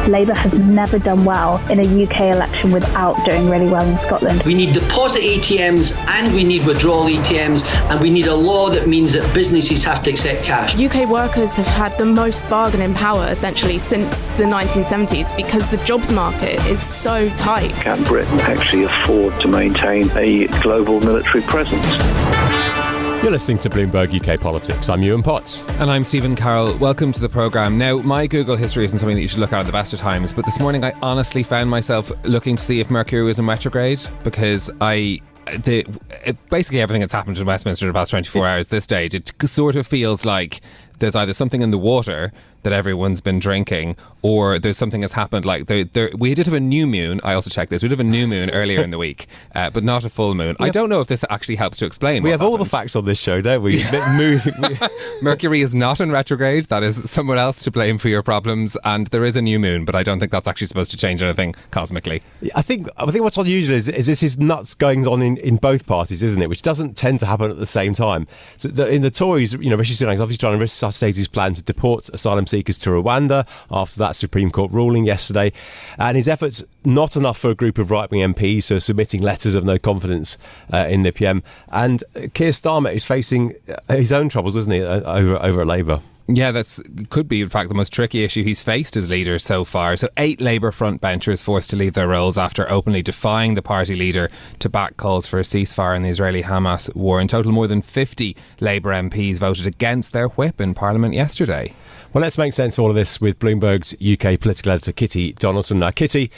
Labour has never done well in a UK election without doing really well in Scotland. We need deposit ATMs and we need withdrawal ATMs, and we need a law that means that businesses have to accept cash. UK workers have had the most bargaining power essentially since the 1970s because the jobs market is so tight. Can Britain actually afford to maintain a global military presence? You're listening to Bloomberg UK Politics. I'm Yuan Potts. And I'm Stephen Carroll. Welcome to the programme. Now, my Google history isn't something that you should look at the best of times, but this morning I honestly found myself looking to see if Mercury was in retrograde, because basically everything that's happened in Westminster in the past 24 hours this stage, it sort of feels like there's either something in the water that everyone's been drinking, or there's something that's happened. Like we did have a new moon. I also checked this. We did have a new moon earlier in the week, but not a full moon. I don't know if this actually helps to explain. We have all the facts on this show, don't we? Mercury is not in retrograde. That is someone else to blame for your problems. And there is a new moon, but I don't think that's actually supposed to change anything cosmically. I think what's unusual is this is nuts going on in both parties, isn't it? Which doesn't tend to happen at the same time. So in the Tories, Rishi Sunak is obviously trying to resuscitate his plan to deport asylum seekers to Rwanda after that Supreme Court ruling yesterday, and his efforts not enough for a group of right-wing MPs who are submitting letters of no confidence in the PM. And Keir Starmer is facing his own troubles, isn't he, over at Labour? Yeah, that could be, in fact, the most tricky issue he's faced as leader so far. So 8 Labour frontbenchers forced to leave their roles after openly defying the party leader to back calls for a ceasefire in the Israeli-Hamas war. In total, more than 50 Labour MPs voted against their whip in Parliament yesterday. Well, let's make sense of all of this with Bloomberg's UK political editor Kitty Donaldson. Now, Kitty,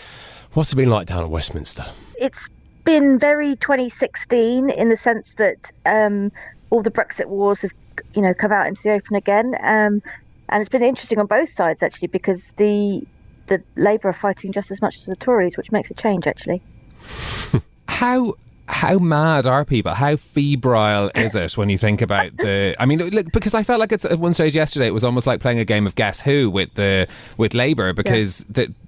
what's it been like down at Westminster? It's been very 2016 in the sense that all the Brexit wars have come out into the open again, and it's been interesting on both sides actually, because the Labour are fighting just as much as the Tories, which makes a change actually. How mad are people? How febrile is it when you think about because I felt like it's at one stage yesterday it was almost like playing a game of Guess Who with Labour, because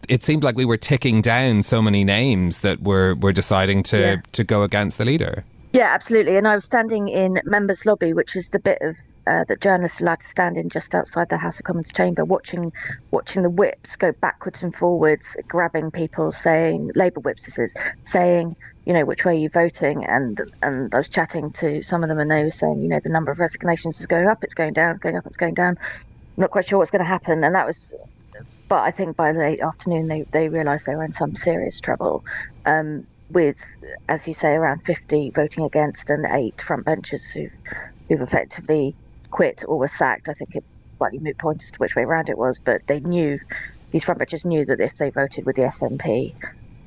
it seemed like we were ticking down so many names that were deciding to go against the leader. Yeah, absolutely. And I was standing in members' lobby, which is the bit of that journalists are allowed to stand in just outside the House of Commons chamber, watching the whips go backwards and forwards, grabbing people, saying, Labour whips this is, saying, which way are you voting? And I was chatting to some of them and they were saying, the number of resignations is going up, it's going down, going up, it's going down. I'm not quite sure what's going to happen. And that was, but I think by the late afternoon, they realised they were in some serious trouble. With, as you say, around 50 voting against and 8 frontbenchers who've effectively quit or were sacked. I think it's slightly moot point as to which way around it was, but these frontbenchers knew that if they voted with the SNP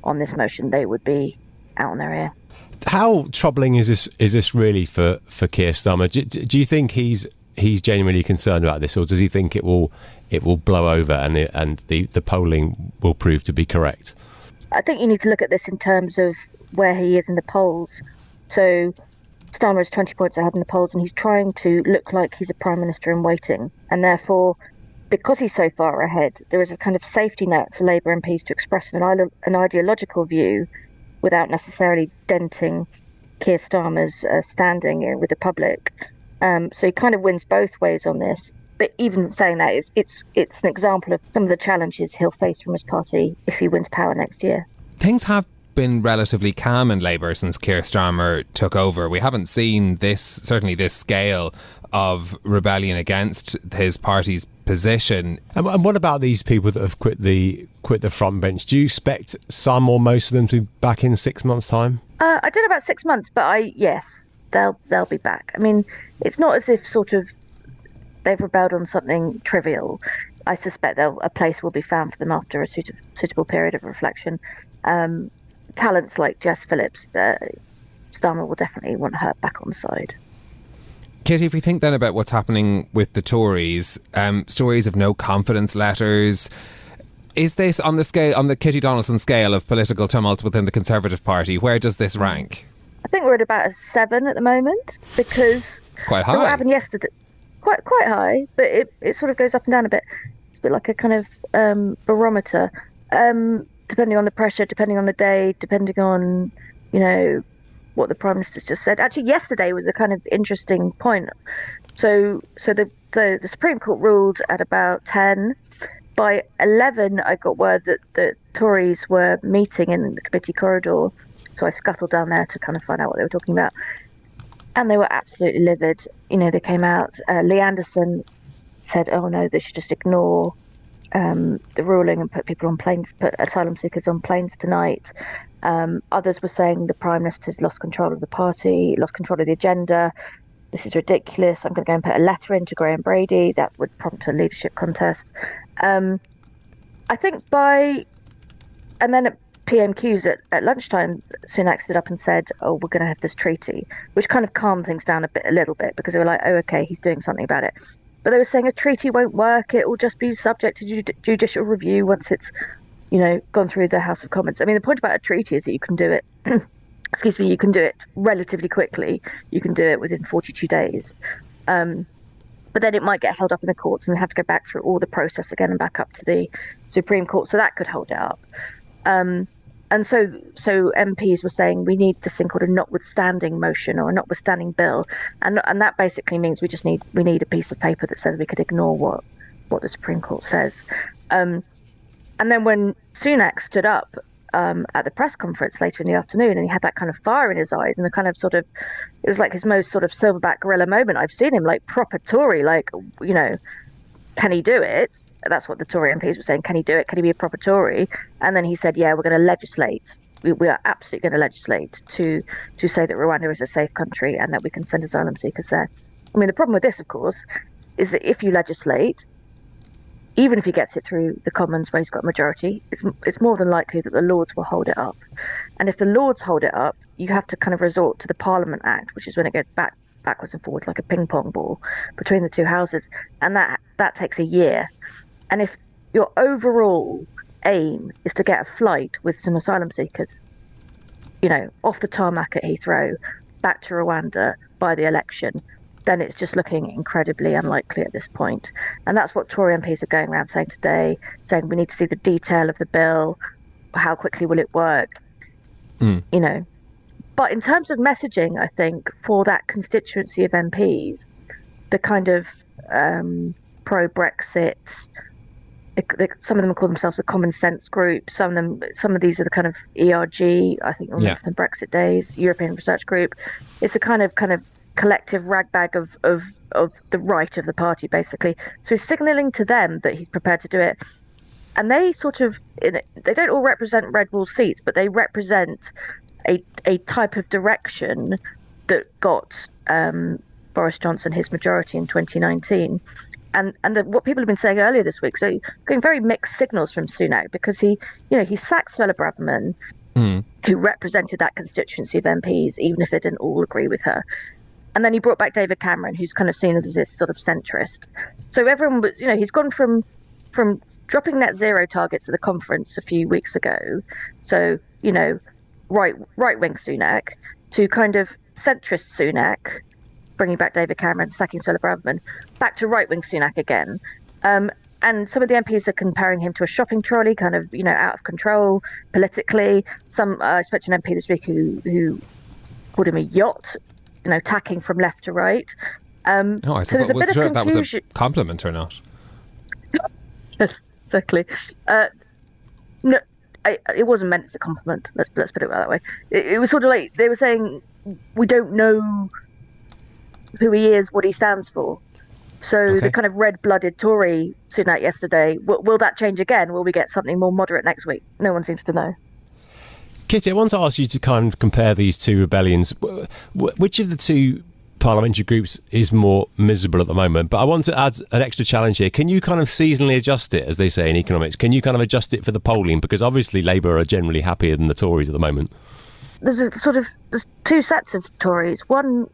on this motion, they would be out on their ear. How troubling is this really for Keir Starmer? Do you think he's genuinely concerned about this, or does he think it will blow over and the polling will prove to be correct? I think you need to look at this in terms of where he is in the polls. So Starmer is 20 points ahead in the polls, and he's trying to look like he's a prime minister in waiting. And therefore, because he's so far ahead, there is a kind of safety net for Labour MPs to express an ideological view without necessarily denting Keir Starmer's standing with the public. So he kind of wins both ways on this. But even saying that, it's an example of some of the challenges he'll face from his party if he wins power next year. Things have been relatively calm in Labour since Keir Starmer took over. We haven't seen certainly this scale of rebellion against his party's position. And what about these people that have quit the front bench? Do you expect some or most of them to be back in 6 months' time? I don't know about 6 months, but yes, they'll be back. I mean, it's not as if sort of they've rebelled on something trivial. I suspect a place will be found for them after a suitable period of reflection. Talents like Jess Phillips, Starmer will definitely want her back on side. Kitty, if we think then about what's happening with the Tories, stories of no confidence letters, is this on the Kitty Donaldson scale of political tumult within the Conservative Party? Where does this rank? I think we're at about a 7 at the moment, because it's quite high. What happened yesterday? Quite high, but it sort of goes up and down a bit. It's a bit like a kind of barometer, depending on the pressure, depending on the day, depending on what the Prime Minister's just said. Actually, yesterday was a kind of interesting point. So the Supreme Court ruled at about 10. By 11, I got word that the Tories were meeting in the committee corridor. So I scuttled down there to kind of find out what they were talking about. And they were absolutely livid. They came out. Lee Anderson said, oh no, they should just ignore the ruling and put people on planes, put asylum seekers on planes tonight. Others were saying the Prime Minister's lost control of the party, lost control of the agenda. This is ridiculous. I'm going to go and put a letter into Graham Brady that would prompt a leadership contest. I think and then at PMQs at lunchtime, Sunak stood up and said, oh, we're going to have this treaty, which kind of calmed things down a little bit, because they were like, oh, okay, he's doing something about it. But they were saying a treaty won't work. It will just be subject to judicial review once it's, gone through the House of Commons. I mean, the point about a treaty is that you can do it, you can do it relatively quickly. You can do it within 42 days. But then it might get held up in the courts and we have to go back through all the process again and back up to the Supreme Court. So that could hold it up. And so MPs were saying we need this thing called a notwithstanding motion or a notwithstanding bill, and that basically means we need a piece of paper that says we could ignore what the Supreme Court says. And then when Sunak stood up at the press conference later in the afternoon, and he had that kind of fire in his eyes and the kind of it was like his most sort of silverback gorilla moment I've seen him, like proper Tory, like, can he do it? That's what the Tory MPs were saying. Can he do it? Can he be a proper Tory? And then he said, yeah, we're going to legislate. We are absolutely going to legislate to say that Rwanda is a safe country and that we can send asylum seekers there. I mean, the problem with this, of course, is that if you legislate, even if he gets it through the Commons where he's got a majority, it's more than likely that the Lords will hold it up. And if the Lords hold it up, you have to kind of resort to the Parliament Act, which is when it goes backwards and forwards like a ping pong ball between the two houses. And that takes a year. And if your overall aim is to get a flight with some asylum seekers, off the tarmac at Heathrow, back to Rwanda by the election, then it's just looking incredibly unlikely at this point. And that's what Tory MPs are going around saying today, saying we need to see the detail of the bill, how quickly will it work, But in terms of messaging, I think, for that constituency of MPs, the kind of pro-Brexit, some of them call themselves the Common Sense Group. Some of these are the kind of ERG, I think, the Brexit Days, European Research Group. It's a kind of collective ragbag of the right of the party, basically. So he's signalling to them that he's prepared to do it. And they they don't all represent red wall seats, but they represent a type of direction that got Boris Johnson his majority in 2019. And what people have been saying earlier this week, so getting very mixed signals from Sunak, because he sacked Suella Braverman, who represented that constituency of MPs, even if they didn't all agree with her. And then he brought back David Cameron, who's kind of seen as this sort of centrist. So everyone was, he's gone from dropping net zero targets at the conference a few weeks ago, so, right-wing Sunak, to kind of centrist Sunak, bringing back David Cameron, sacking Suella Braverman, back to right-wing Sunak again. And some of the MPs are comparing him to a shopping trolley, kind of, out of control politically. I spoke to an MP this week who called him a yacht, tacking from left to right. I thought that was a compliment or not. Yes, exactly. No, it wasn't meant as a compliment. Let's put it that way. It was sort of like they were saying, we don't know who he is, what he stands for. So the kind of red-blooded Tory Sunak yesterday, will that change again? Will we get something more moderate next week? No one seems to know. Kitty, I want to ask you to kind of compare these two rebellions. Which of the two parliamentary groups is more miserable at the moment? But I want to add an extra challenge here. Can you kind of seasonally adjust it, as they say in economics? Can you kind of adjust it for the polling? Because obviously Labour are generally happier than the Tories at the moment. There's two sets of Tories. One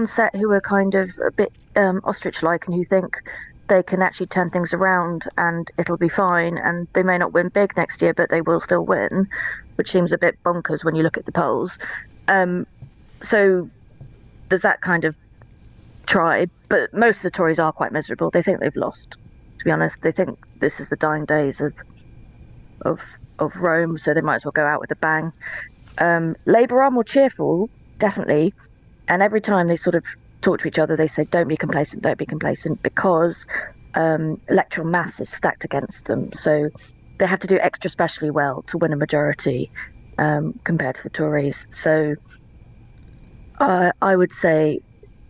set who are kind of a bit ostrich-like and who think they can actually turn things around and it'll be fine, and they may not win big next year, but they will still win, which seems a bit bonkers when you look at the polls. So there's that kind of tribe, but most of the Tories are quite miserable. They think they've lost, to be honest. They think this is the dying days of Rome, so they might as well go out with a bang. Labour are more cheerful, definitely, and every time they sort of talk to each other, they say, don't be complacent, because electoral mass is stacked against them. So they have to do extra specially well to win a majority compared to the Tories. So I would say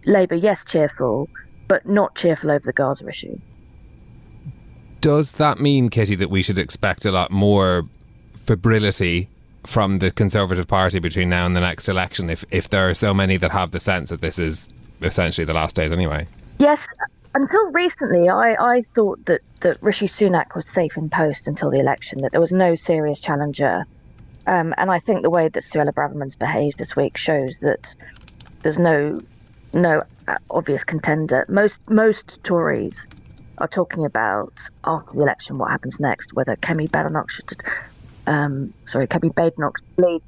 Labour, yes, cheerful, but not cheerful over the Gaza issue. Does that mean, Kitty, that we should expect a lot more febrility from the Conservative Party between now and the next election if there are so many that have the sense that this is essentially the last days anyway? Yes. Until recently, I thought that Rishi Sunak was safe in post until the election, that there was no serious challenger. And I think the way that Suella Braverman's behaved this week shows that there's no obvious contender. Most Tories are talking about after the election what happens next, whether Kemi Badenoch lead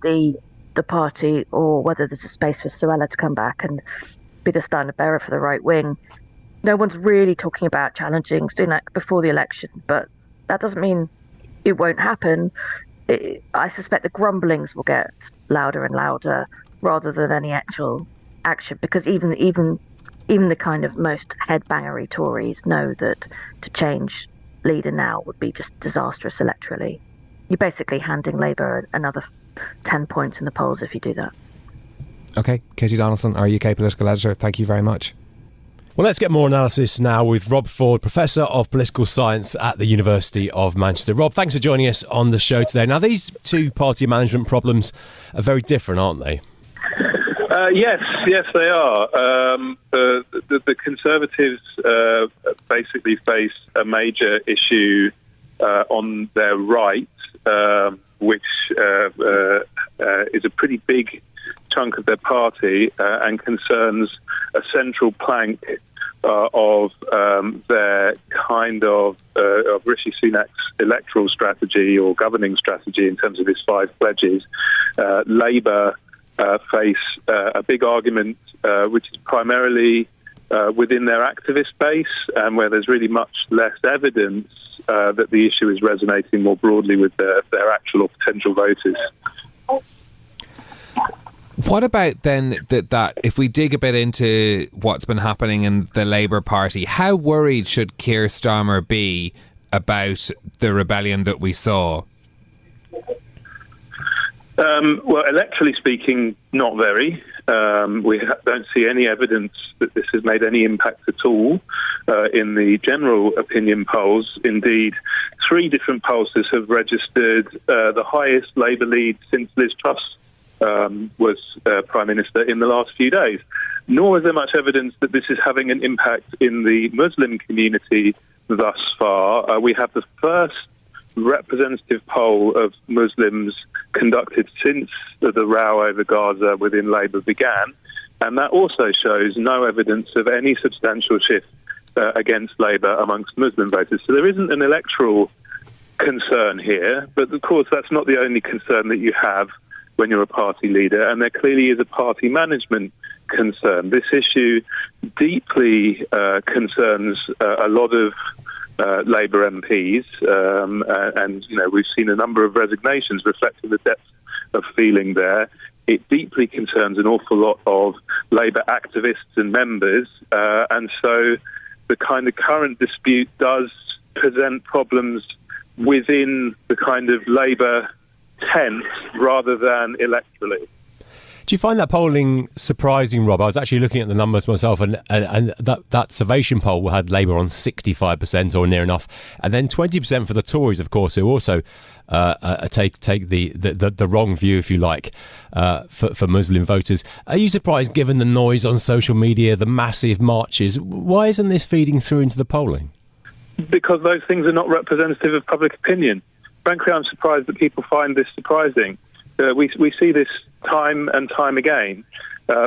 the party, or whether there's a space for Suella to come back and be the standard bearer for the right wing. No one's really talking about challenging Sunak before the election, but that doesn't mean it won't happen. I suspect the grumblings will get louder and louder rather than any actual action, because even the kind of most headbangery Tories know that to change leader now would be just disastrous electorally. You're basically handing Labour another 10 points in the polls if you do that. OK, Kitty Donaldson, our UK political editor, thank you very much. Well, let's get more analysis now with Rob Ford, Professor of Political Science at the University of Manchester. Rob, thanks for joining us on the show today. Now, these two party management problems are very different, aren't they? Yes, they are. The Conservatives basically face a major issue on their right, which is a pretty big chunk of their party and concerns a central plank of their kind of Rishi Sunak's electoral strategy or governing strategy in terms of his 5 pledges. Labour face a big argument which is primarily within their activist base, and where there's really much less evidence that the issue is resonating more broadly with their actual or potential voters. What about then that if we dig a bit into what's been happening in the Labour Party, how worried should Keir Starmer be about the rebellion that we saw? Well, electorally speaking, not very. We don't see any evidence that this has made any impact at all in the general opinion polls. Indeed, 3 different pollsters have registered the highest Labour lead since Liz Truss was Prime Minister in the last few days. Nor is there much evidence that this is having an impact in the Muslim community thus far. We have the first representative poll of Muslims conducted since the row over Gaza within Labour began, and that also shows no evidence of any substantial shift against Labour amongst Muslim voters. So there isn't an electoral concern here, but of course that's not the only concern that you have when you're a party leader, and there clearly is a party management concern. This issue deeply concerns a lot of Labour MPs, and we've seen a number of resignations reflecting the depth of feeling there. It deeply concerns an awful lot of Labour activists and members, and so the kind of current dispute does present problems within the kind of Labour tent rather than electorally. Do you find that polling surprising, Rob? I was actually looking at the numbers myself, and that Survation poll had Labour on 65% or near enough, and then 20% for the Tories, of course, who also take the wrong view, if you like, for Muslim voters. Are you surprised, given the noise on social media, the massive marches? Why isn't this feeding through into the polling? Because those things are not representative of public opinion. Frankly, I'm surprised that people find this surprising. We see this time and time again.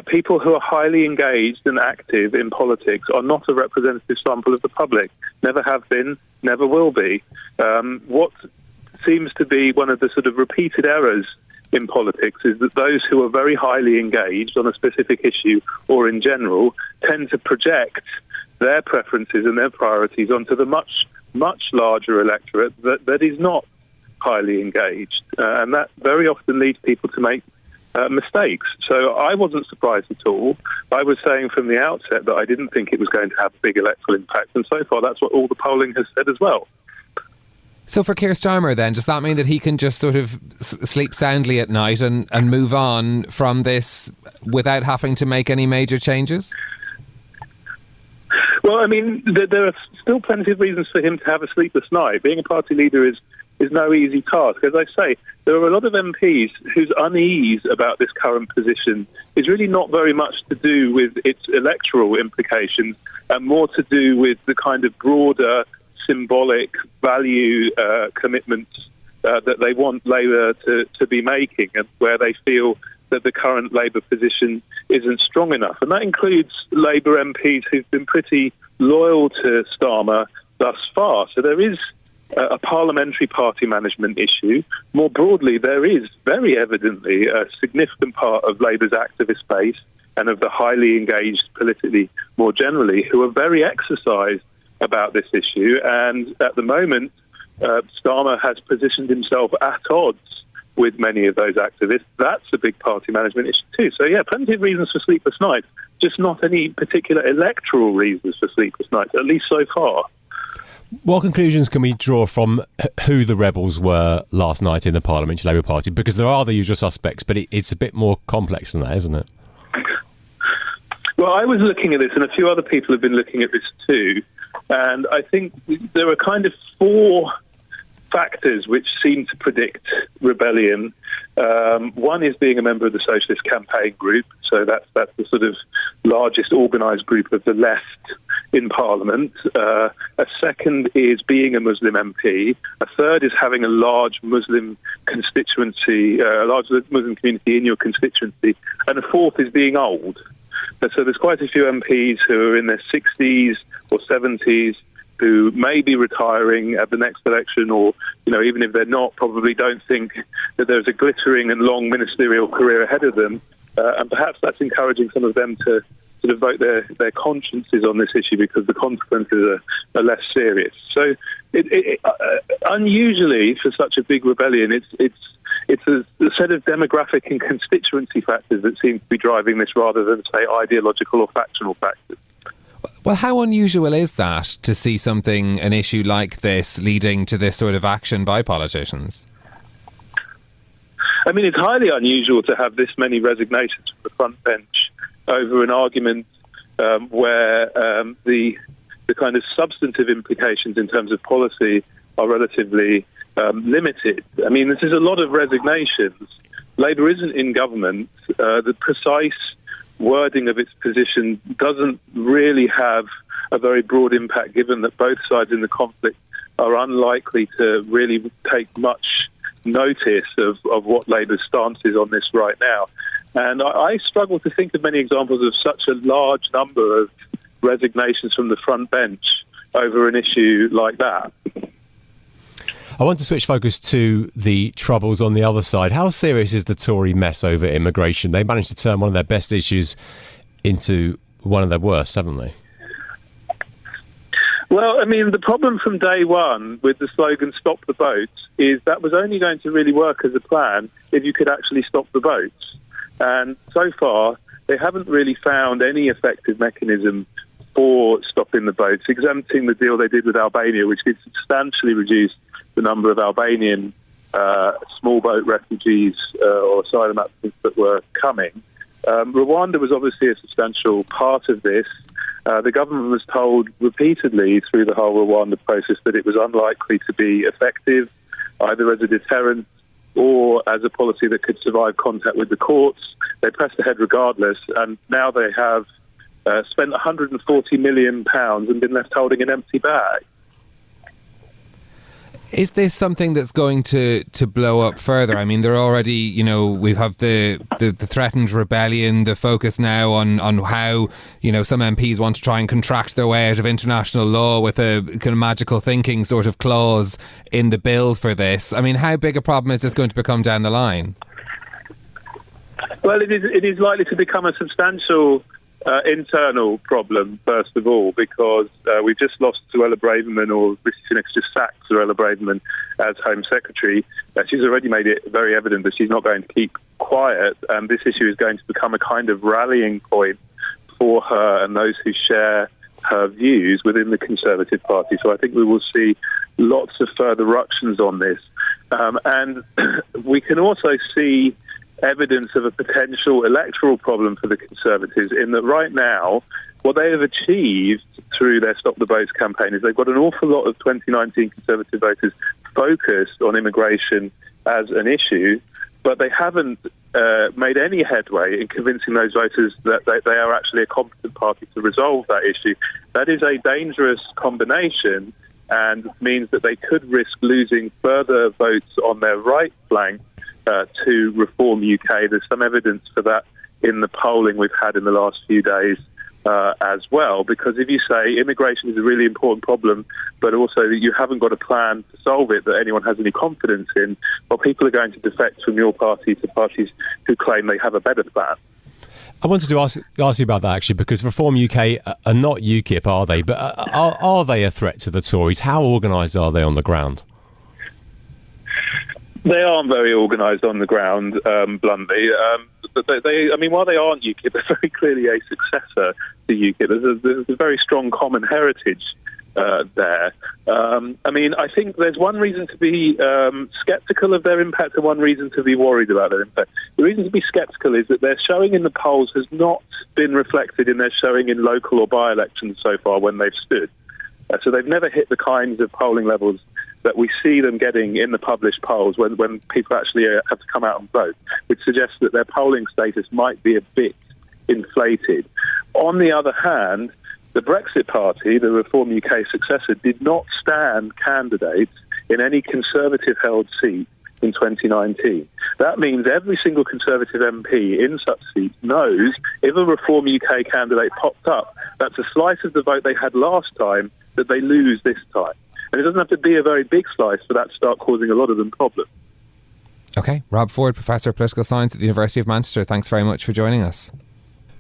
People who are highly engaged and active in politics are not a representative sample of the public. Never have been, never will be. What seems to be one of the sort of repeated errors in politics is that those who are very highly engaged on a specific issue or in general tend to project their preferences and their priorities onto the much, much larger electorate that is not highly engaged. And that very often leads people to make mistakes. So I wasn't surprised at all. I was saying from the outset that I didn't think it was going to have a big electoral impact, and so far that's what all the polling has said as well. So for Keir Starmer then, does that mean that he can just sort of sleep soundly at night and move on from this without having to make any major changes? Well, I mean, there are still plenty of reasons for him to have a sleepless night. Being a party leader is no easy task. As I say, there are a lot of MPs whose unease about this current position is really not very much to do with its electoral implications and more to do with the kind of broader symbolic value commitments that they want Labour to be making, and where they feel that the current Labour position isn't strong enough. And that includes Labour MPs who've been pretty loyal to Starmer thus far. So there is a parliamentary party management issue. More broadly, there is very evidently a significant part of Labour's activist base and of the highly engaged politically more generally who are very exercised about this issue. And at the moment, Starmer has positioned himself at odds with many of those activists. That's a big party management issue too. So yeah, plenty of reasons for sleepless nights, just not any particular electoral reasons for sleepless nights, at least so far. What conclusions can we draw from who the rebels were last night in the Parliamentary Labour Party? Because there are the usual suspects, but it's a bit more complex than that, isn't it? Well, I was looking at this, and a few other people have been looking at this too, and I think there are kind of four factors which seem to predict rebellion. One is being a member of the Socialist Campaign Group, so that's the sort of largest organised group of the left in Parliament. A second is being a Muslim MP. A third is having a large Muslim constituency, a large Muslim community in your constituency. And a fourth is being old. So there's quite a few MPs who are in their 60s or 70s who may be retiring at the next election, or, you know, even if they're not, probably don't think that there's a glittering and long ministerial career ahead of them. And perhaps that's encouraging some of them to sort of vote their consciences on this issue because the consequences are less serious. So unusually for such a big rebellion, it's a set of demographic and constituency factors that seem to be driving this rather than, say, ideological or factional factors. Well, how unusual is that to see an issue like this leading to this sort of action by politicians? I mean, it's highly unusual to have this many resignations from the front bench over an argument where the kind of substantive implications in terms of policy are relatively limited. I mean, this is a lot of resignations. Labour isn't in government. The precise wording of its position doesn't really have a very broad impact, given that both sides in the conflict are unlikely to really take much notice of what Labour's stance is on this right now. And I struggle to think of many examples of such a large number of resignations from the front bench over an issue like that. I want to switch focus to the troubles on the other side. How serious is the Tory mess over immigration? They managed to turn one of their best issues into one of their worst, haven't they? Well, I mean, the problem from day one with the slogan "Stop the Boats" is that was only going to really work as a plan if you could actually stop the boats. And so far, they haven't really found any effective mechanism for stopping the boats, exempting the deal they did with Albania, which did substantially reduce the number of Albanian small boat refugees or asylum applicants that were coming. Rwanda was obviously a substantial part of this. The government was told repeatedly through the whole Rwanda process that it was unlikely to be effective, either as a deterrent or as a policy that could survive contact with the courts. They pressed ahead regardless, and now they have spent £140 million and been left holding an empty bag. Is this something that's going to blow up further? I mean, they're already, we have the threatened rebellion, the focus now on how, some MPs want to try and contract their way out of international law with a kind of magical thinking sort of clause in the bill for this. I mean, how big a problem is this going to become down the line? Well, it is likely to become a substantial internal problem, first of all, because we've just lost Suella Braverman, or Rishi Sunak just sacked Suella Braverman as Home Secretary. She's already made it very evident that she's not going to keep quiet, and this issue is going to become a kind of rallying point for her and those who share her views within the Conservative Party. So I think we will see lots of further ructions on this. And we can also see evidence of a potential electoral problem for the Conservatives in that right now, what they have achieved through their Stop the Boats campaign is they've got an awful lot of 2019 Conservative voters focused on immigration as an issue, but they haven't made any headway in convincing those voters that they are actually a competent party to resolve that issue. That is a dangerous combination and means that they could risk losing further votes on their right flank to Reform UK. There's some evidence for that in the polling we've had in the last few days as well, because if you say immigration is a really important problem, but also that you haven't got a plan to solve it that anyone has any confidence in, well, people are going to defect from your party to parties who claim they have a better plan. I wanted to ask you about that, actually, because Reform UK are not UKIP, are they? But are they a threat to the Tories? How organised are they on the ground? They aren't very organised on the ground, bluntly. But while they aren't UKIP, they're very clearly a successor to UKIP. There's a very strong common heritage there. I think there's one reason to be sceptical of their impact and one reason to be worried about their impact. The reason to be sceptical is that their showing in the polls has not been reflected in their showing in local or by-elections so far when they've stood. So they've never hit the kinds of polling levels that we see them getting in the published polls when people actually have to come out and vote, which suggests that their polling status might be a bit inflated. On the other hand, the Brexit Party, the Reform UK successor, did not stand candidates in any Conservative-held seat in 2019. That means every single Conservative MP in such seats knows if a Reform UK candidate popped up, that's a slice of the vote they had last time that they lose this time. And it doesn't have to be a very big slice for that to start causing a lot of them problems. OK, Rob Ford, Professor of Political Science at the University of Manchester, thanks very much for joining us.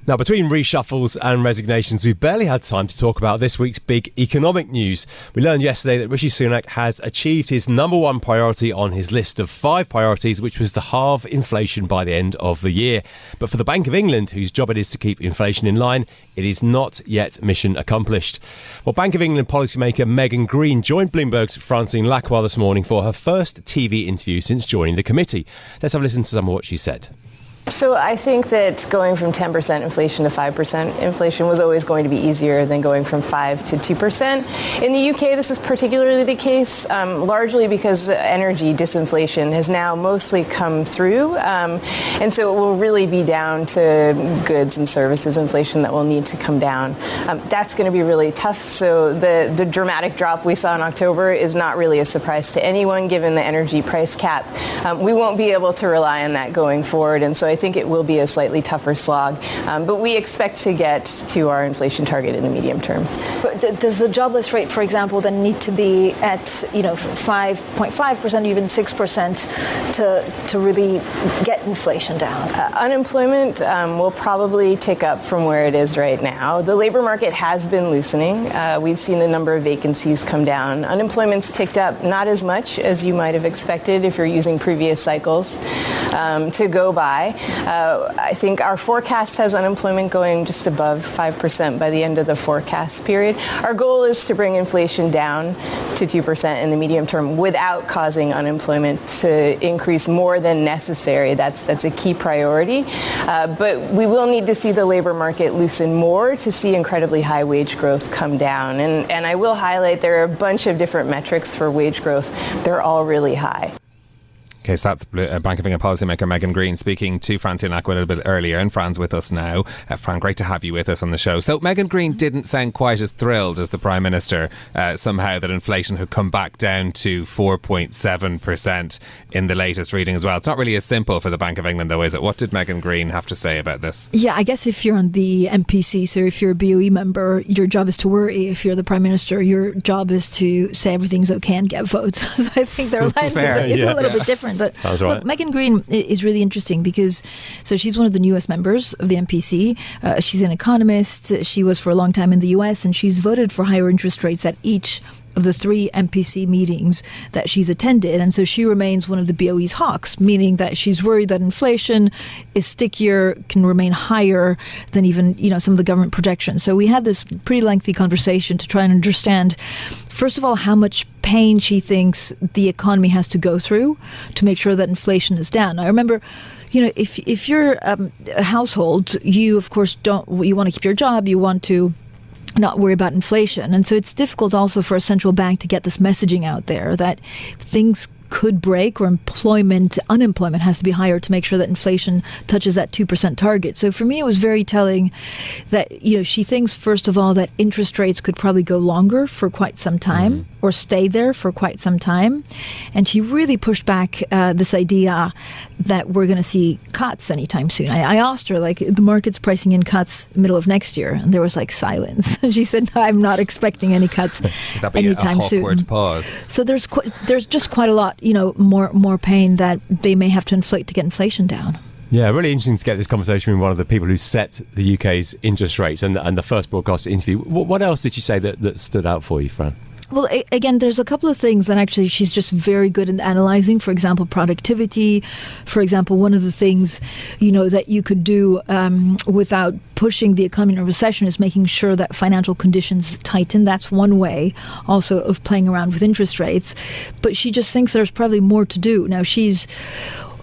Now, between reshuffles and resignations, we've barely had time to talk about this week's big economic news. We learned yesterday that Rishi Sunak has achieved his number one priority on his list of 5 priorities, which was to halve inflation by the end of the year. But for the Bank of England, whose job it is to keep inflation in line, it is not yet mission accomplished. Well, Bank of England policymaker Megan Greene joined Bloomberg's Francine Lacroix this morning for her first TV interview since joining the committee. Let's have a listen to some of what she said. So I think that going from 10% inflation to 5% inflation was always going to be easier than going from 5 to 2%. In the UK, this is particularly the case, largely because energy disinflation has now mostly come through. And so it will really be down to goods and services inflation that will need to come down. That's going to be really tough. So the dramatic drop we saw in October is not really a surprise to anyone, given the energy price cap. We won't be able to rely on that going forward. And so I think it will be a slightly tougher slog, but we expect to get to our inflation target in the medium term. But does the jobless rate, for example, then need to be at 5.5%, even 6% to really get inflation down? Unemployment will probably tick up from where it is right now. The labor market has been loosening. We've seen the number of vacancies come down. Unemployment's ticked up not as much as you might have expected if you're using previous cycles to go by. I think our forecast has unemployment going just above 5% by the end of the forecast period. Our goal is to bring inflation down to 2% in the medium term without causing unemployment to increase more than necessary. That's a key priority. But we will need to see the labor market loosen more to see incredibly high wage growth come down. And I will highlight there are a bunch of different metrics for wage growth. They're all really high. Okay, so that's Bank of England policymaker Megan Greene speaking to Francine Lacroix a little bit earlier, and Fran's with us now. Fran, great to have you with us on the show. So Megan Greene didn't sound quite as thrilled as the Prime Minister somehow that inflation had come back down to 4.7% in the latest reading as well. It's not really as simple for the Bank of England though, is it? What did Megan Greene have to say about this? Yeah, I guess if you're on the MPC, so if you're a BOE member, your job is to worry. If you're the Prime Minister, your job is to say everything's okay and get votes. So I think their lens is a little bit different. fine. But sounds right. Look, Megan Greene is really interesting because she's one of the newest members of the MPC. She's an economist. She was for a long time in the US, and she's voted for higher interest rates at each of the 3 MPC meetings that she's attended. And so she remains one of the BOE's hawks, meaning that she's worried that inflation is stickier, can remain higher than even, some of the government projections. So we had this pretty lengthy conversation to try and understand, first of all, how much pain she thinks the economy has to go through to make sure that inflation is down. Now, remember, if you're a household, you, of course, you want to keep your job, you want to not worry about inflation. And so it's difficult also for a central bank to get this messaging out there that things could break or unemployment has to be higher to make sure that inflation touches that 2% target. So for me, it was very telling that, she thinks, first of all, that interest rates could probably go longer for quite some time or stay there for quite some time. And she really pushed back this idea that we're going to see cuts anytime soon. I asked her, the market's pricing in cuts middle of next year, and there was silence. And she said, no, I'm not expecting any cuts anytime soon. Awkward pause. So there's just quite a lot, more pain that they may have to inflate to get inflation down. Yeah, really interesting to get this conversation with one of the people who set the UK's interest rates and the first broadcast interview. What else did she say that stood out for you, Fran? Well, again, there's a couple of things that actually she's just very good at analysing. For example, productivity. For example, one of the things, that you could do without pushing the economy in a recession is making sure that financial conditions tighten. That's one way also of playing around with interest rates. But she just thinks there's probably more to do. Now, she's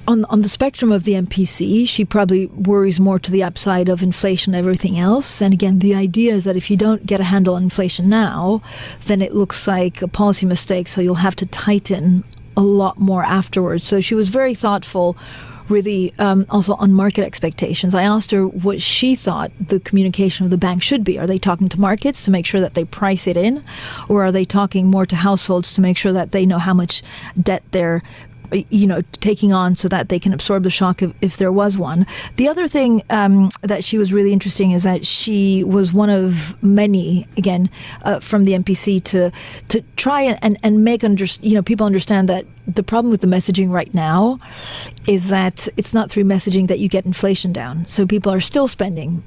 on the spectrum of the MPC, she probably worries more to the upside of inflation and everything else. And again, the idea is that if you don't get a handle on inflation now, then it looks like a policy mistake, so you'll have to tighten a lot more afterwards. So she was very thoughtful, really, also on market expectations. I asked her what she thought the communication of the bank should be. Are they talking to markets to make sure that they price it in? Or are they talking more to households to make sure that they know how much debt they're taking on so that they can absorb the shock if there was one. The other thing that she was really interesting is that she was one of many, again, from the MPC to try and make people understand that the problem with the messaging right now is that it's not through messaging that you get inflation down. So people are still spending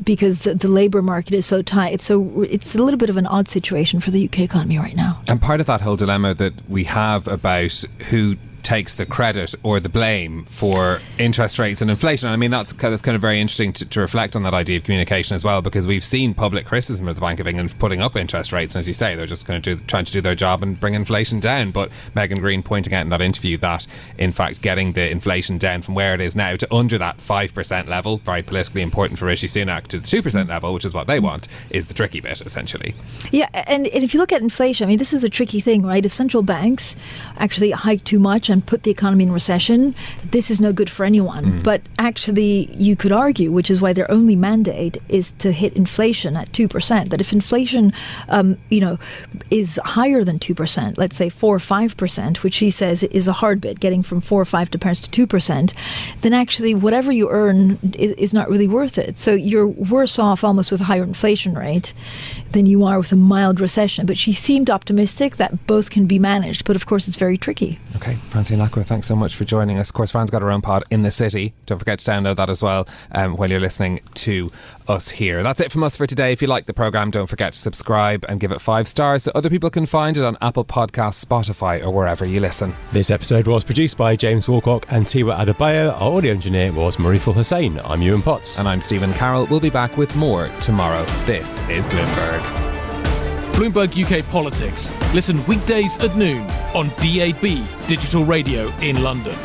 because the labour market is so tight. So it's a little bit of an odd situation for the UK economy right now. And part of that whole dilemma that we have about who takes the credit or the blame for interest rates and inflation. I mean, that's kind of very interesting to reflect on that idea of communication as well, because we've seen public criticism of the Bank of England putting up interest rates, and as you say, they're just trying to do their job and bring inflation down. But Megan Greene pointing out in that interview that, in fact, getting the inflation down from where it is now to under that 5% level, very politically important for Rishi Sunak, to the 2% level, which is what they want, is the tricky bit, essentially. Yeah, and if you look at inflation, I mean, this is a tricky thing, right? If central banks actually hike too much and put the economy in recession, this is no good for anyone. But actually, you could argue, which is why their only mandate is to hit inflation at 2%, that if inflation, is higher than 2%, let's say 4 or 5%, which she says is a hard bit, getting from 4 or 5% to 2%, then actually whatever you earn is not really worth it. So you're worse off almost with a higher inflation rate than you are with a mild recession. But she seemed optimistic that both can be managed, but of course it's very tricky. Okay, Francine Lacqua, thanks so much for joining us. Of course, Fran's got her own pod, In the City. Don't forget to download that as well while you're listening to us here. That's it from us for today. If you like the programme, don't forget to subscribe and give it 5 stars so other people can find it on Apple Podcasts, Spotify or wherever you listen. This episode was produced by James Walcock and Tiwa Adebayo. Our audio engineer was Mariful Hussain. I'm Yuan Potts. And I'm Stephen Carroll. We'll be back with more tomorrow. This is Bloomberg. Bloomberg UK Politics. Listen weekdays at noon on DAB Digital Radio in London.